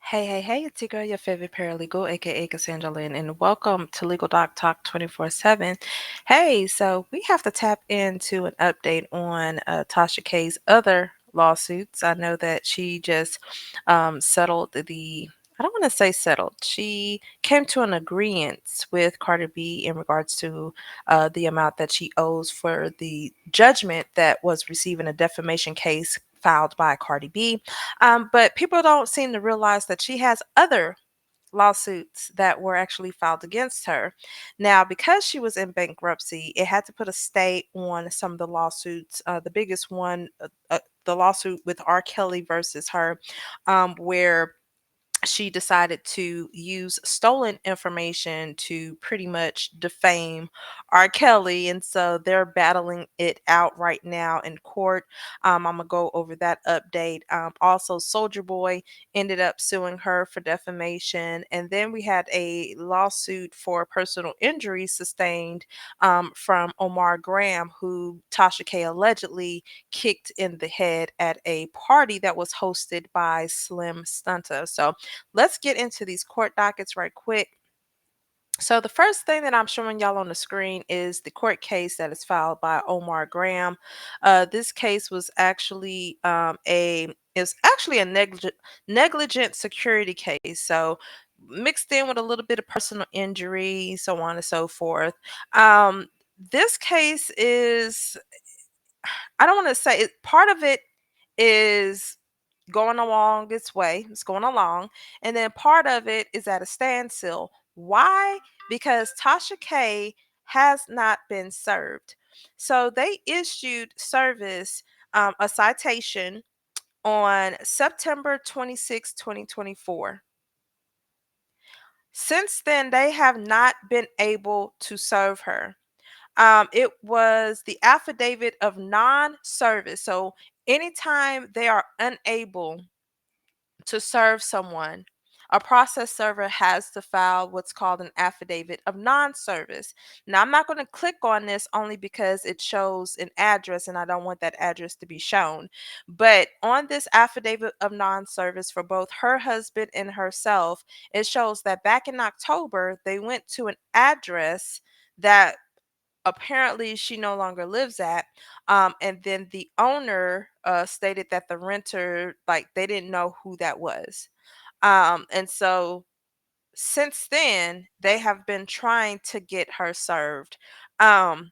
Hey, it's your girl, your favorite paralegal, aka Cassandra Lynn, and welcome to Legal Doc Talk 24/7. Hey, so we have to tap into an update on Tasha K's other lawsuits. I know that she just settled I don't want to say settled. She came to an agreement with Cardi B in regards to the amount that she owes for the judgment that was receiving a defamation case filed by Cardi B. But people don't seem to realize that she has other lawsuits that were actually filed against her. Now, because she was in bankruptcy, it had to put a stay on some of the lawsuits. The biggest one, the lawsuit with R. Kelly versus her, where she decided to use stolen information to pretty much defame R. Kelly. And so they're battling it out right now in court. I'm going to go over that update. Also, Soldier Boy ended up suing her for defamation. And then we had a lawsuit for personal injury sustained from Omar Graham, who Tasha K allegedly kicked in the head at a party that was hosted by Slim Stunter. So let's get into these court dockets right quick. So the first thing that I'm showing y'all on the screen is the court case that is filed by Omar Graham. This case was actually a negligent security case. So mixed in with a little bit of personal injury, so on and so forth. This case is, I don't want to say it, part of it is going along its way. It's going along. And then part of it is at a standstill. Why? Because Tasha K has not been served. So they issued service a citation on September 26, 2024. Since then, they have not been able to serve her. It was the affidavit of non service. So anytime they are unable to serve someone, a process server has to file what's called an affidavit of non service. Now, I'm not going to click on this only because it shows an address and I don't want that address to be shown. But on this affidavit of non service for both her husband and herself, it shows that back in October, they went to an address that apparently she no longer lives at. And then the owner stated that the renter, like, they didn't know who that was. And so since then, they have been trying to get her served. Um,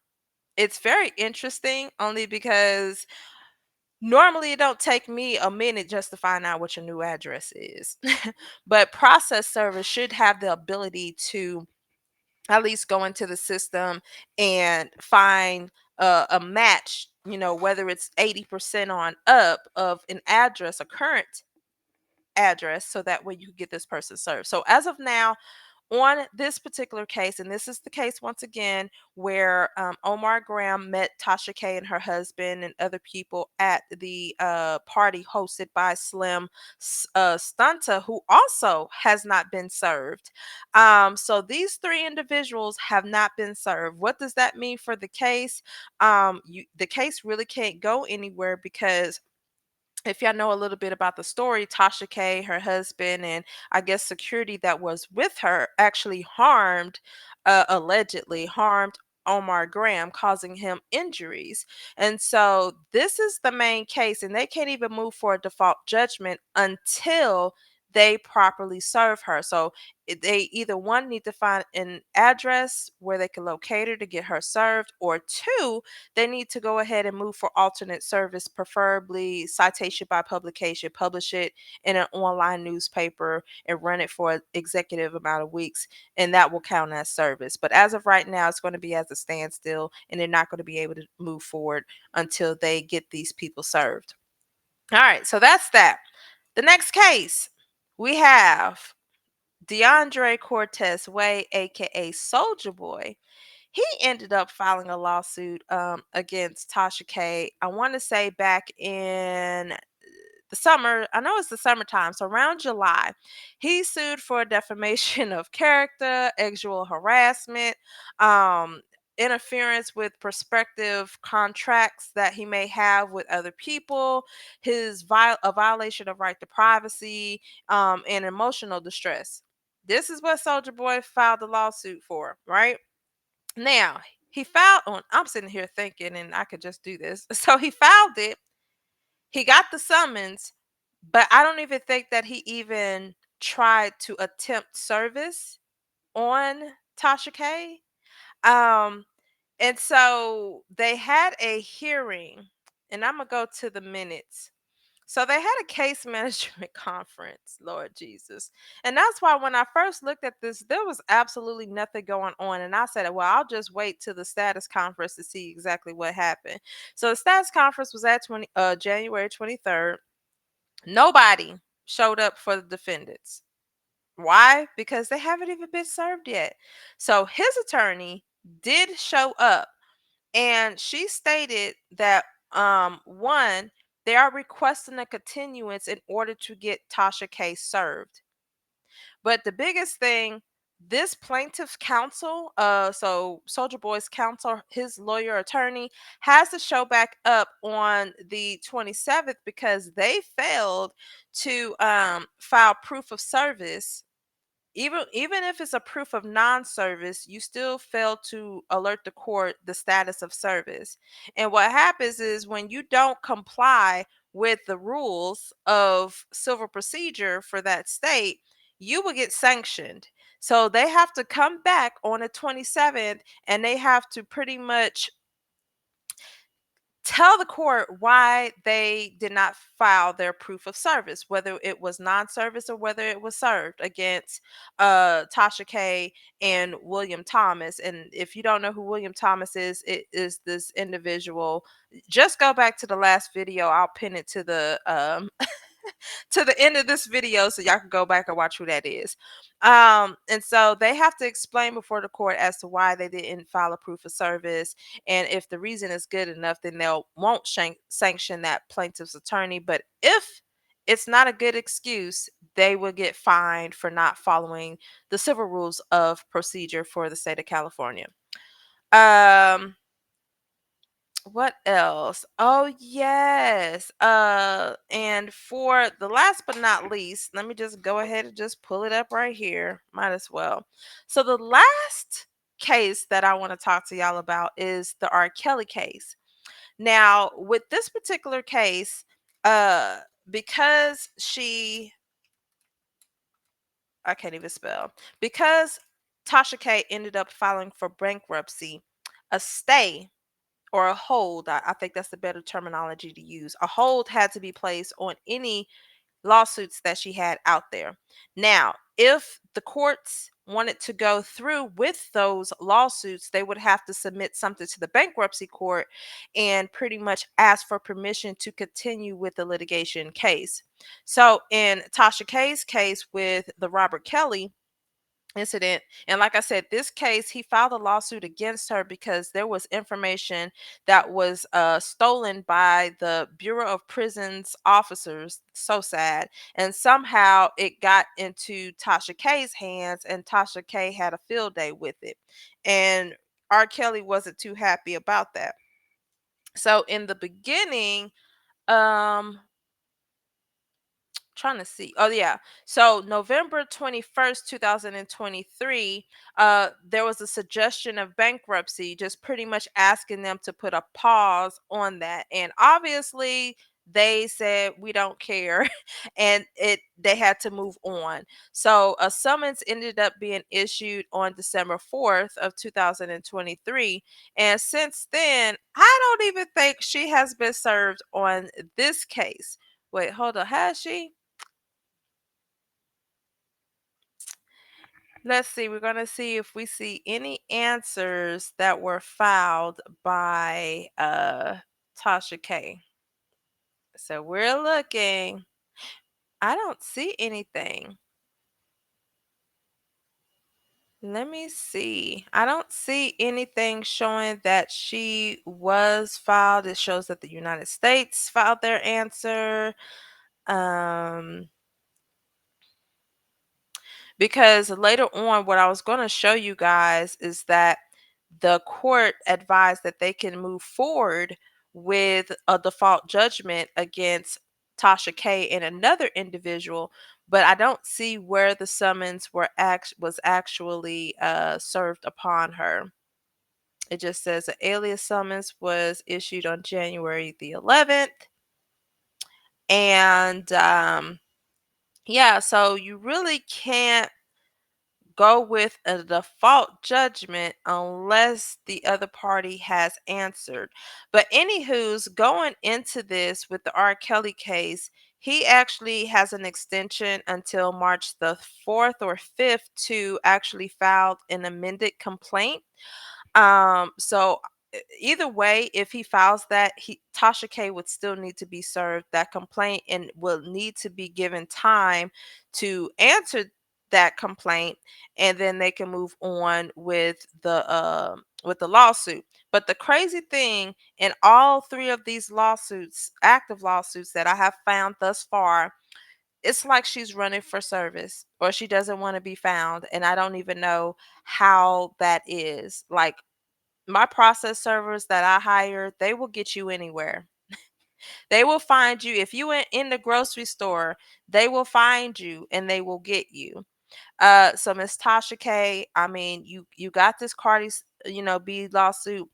it's very interesting only because normally it don't take me a minute just to find out what your new address is. But process servers should have the ability to at least go into the system and find a match, whether it's 80% on up of an address, a current address, so that way you can get this person served. So as of now, on this particular case, and this is the case once again where Omar Graham met Tasha K and her husband and other people at the party hosted by Slim Stunta, who also has not been served. So these three individuals have not been served. What does that mean for the case? The case really can't go anywhere because if y'all know a little bit about the story, Tasha K, her husband, and I guess security that was with her actually allegedly harmed Omar Graham, causing him injuries. And so this is the main case, and they can't even move for a default judgment until they properly serve her. So they either one need to find an address where they can locate her to get her served, or two, they need to go ahead and move for alternate service, preferably citation by publication, publish it in an online newspaper and run it for an executive amount of weeks, and that will count as service. But as of right now, it's going to be as a standstill, and they're not going to be able to move forward until they get these people served. All right, so that's that. The next case we have DeAndre Cortez Way, aka Soldier Boy. He ended up filing a lawsuit against Tasha K. I want to say back in the summer. I know it's the summertime, so around July, he sued for defamation of character, sexual harassment. Um, interference with prospective contracts that he may have with other people, a violation of right to privacy, and emotional distress. This is what Soldier Boy filed the lawsuit for, right? Now, he filed on, I'm sitting here thinking, and I could just do this. So he filed it, he got the summons, but I don't even think that he even tried to attempt service on Tasha K. Um, and so they had a hearing, and I'm gonna go to the minutes. So they had a case management conference, Lord Jesus. And that's why when I first looked at this, there was absolutely nothing going on. And I said, well, I'll just wait till the status conference to see exactly what happened. So the status conference was at January 23rd. Nobody showed up for the defendants. Why? Because they haven't even been served yet. So his attorney did show up, and she stated that one, they are requesting a continuance in order to get Tasha K served. But the biggest thing, this plaintiff's counsel, so Soldier Boy's counsel, his lawyer attorney, has to show back up on the 27th because they failed to file proof of service. Even if it's a proof of non-service, you still fail to alert the court the status of service. And what happens is when you don't comply with the rules of civil procedure for that state, you will get sanctioned. So they have to come back on the 27th, and they have to pretty much tell the court why they did not file their proof of service, whether it was non-service or whether it was served against Tasha K and William Thomas. And if you don't know who William Thomas is, it is this individual. Just go back to the last video. I'll pin it to the to the end of this video so y'all can go back and watch who that is. And so they have to explain before the court as to why they didn't file a proof of service, and if the reason is good enough, then they'll won't sanction that plaintiff's attorney. But if it's not a good excuse, they will get fined for not following the civil rules of procedure for the state of California. um what else? Oh, yes. And for the last but not least, let me just go ahead and just pull it up right here. Might as well. So the last case that I want to talk to y'all about is the R. Kelly case. Now, with this particular case, uh, because I can't even spell, because Tasha K ended up filing for bankruptcy, a stay or a hold, I think that's the better terminology to use. A hold had to be placed on any lawsuits that she had out there. Now, if the courts wanted to go through with those lawsuits, they would have to submit something to the bankruptcy court and pretty much ask for permission to continue with the litigation case. So, in Tasha K's case with the Robert Kelly incident, and like I said, this case, he filed a lawsuit against her because there was information that was stolen by the Bureau of Prisons officers. So sad. And somehow it got into Tasha K's hands, and Tasha K had a field day with it, and R. Kelly wasn't too happy about that. So in the beginning, um trying to see. Oh yeah. So November 21st, 2023, there was a suggestion of bankruptcy, just pretty much asking them to put a pause on that. And obviously they said we don't care and they had to move on. So a summons ended up being issued on December 4th of 2023. And since then, I don't even think she has been served on this case. Wait, hold on. Has she? Let's see. We're going to see if we see any answers that were filed by Tasha K. So we're looking. I don't see anything. Let me see. I don't see anything showing that she was filed. It shows that the United States filed their answer. Um, because later on, what I was going to show you guys is that the court advised that they can move forward with a default judgment against Tasha K and another individual, but I don't see where the summons was actually served upon her. It just says an alias summons was issued on January the 11th, and yeah, so you really can't go with a default judgment unless the other party has answered. But anywho's going into this with the R. Kelly case, he actually has an extension until March the 4th or 5th to actually file an amended complaint. So either way, if he files that, Tasha K would still need to be served that complaint and will need to be given time to answer that complaint, and then they can move on with the lawsuit. But the crazy thing in all three of these lawsuits, active lawsuits that I have found thus far, it's like she's running for service or she doesn't want to be found, and I don't even know how that is. Like, my process servers that I hire, they will get you anywhere. They will find you. If you in the grocery store, they will find you and they will get you. So Miss Tasha K, I mean, you got this Cardi's, B lawsuit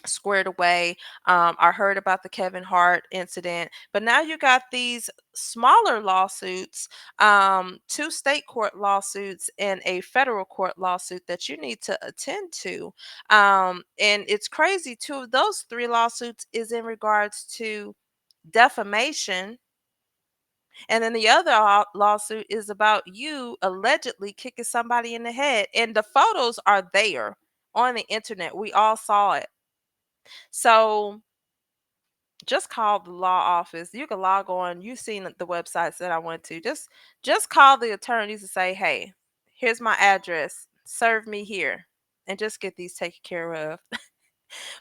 squared away. I heard about the Kevin Hart incident, but now you got these smaller lawsuits, two state court lawsuits and a federal court lawsuit that you need to attend to. And it's crazy, two of those three lawsuits is in regards to defamation, and then the other lawsuit is about you allegedly kicking somebody in the head, and the photos are there on the internet. We all saw it. So just call the law office. You can log on. You've seen the websites that I went to. Just call the attorneys and say, "Hey, here's my address. Serve me here." And just get these taken care of.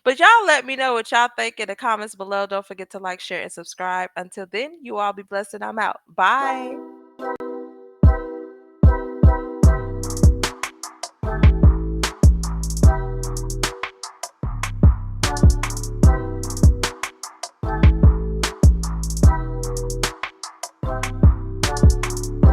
But y'all let me know what y'all think in the comments below. Don't forget to like, share, and subscribe. Until then, you all be blessed and I'm out. Bye.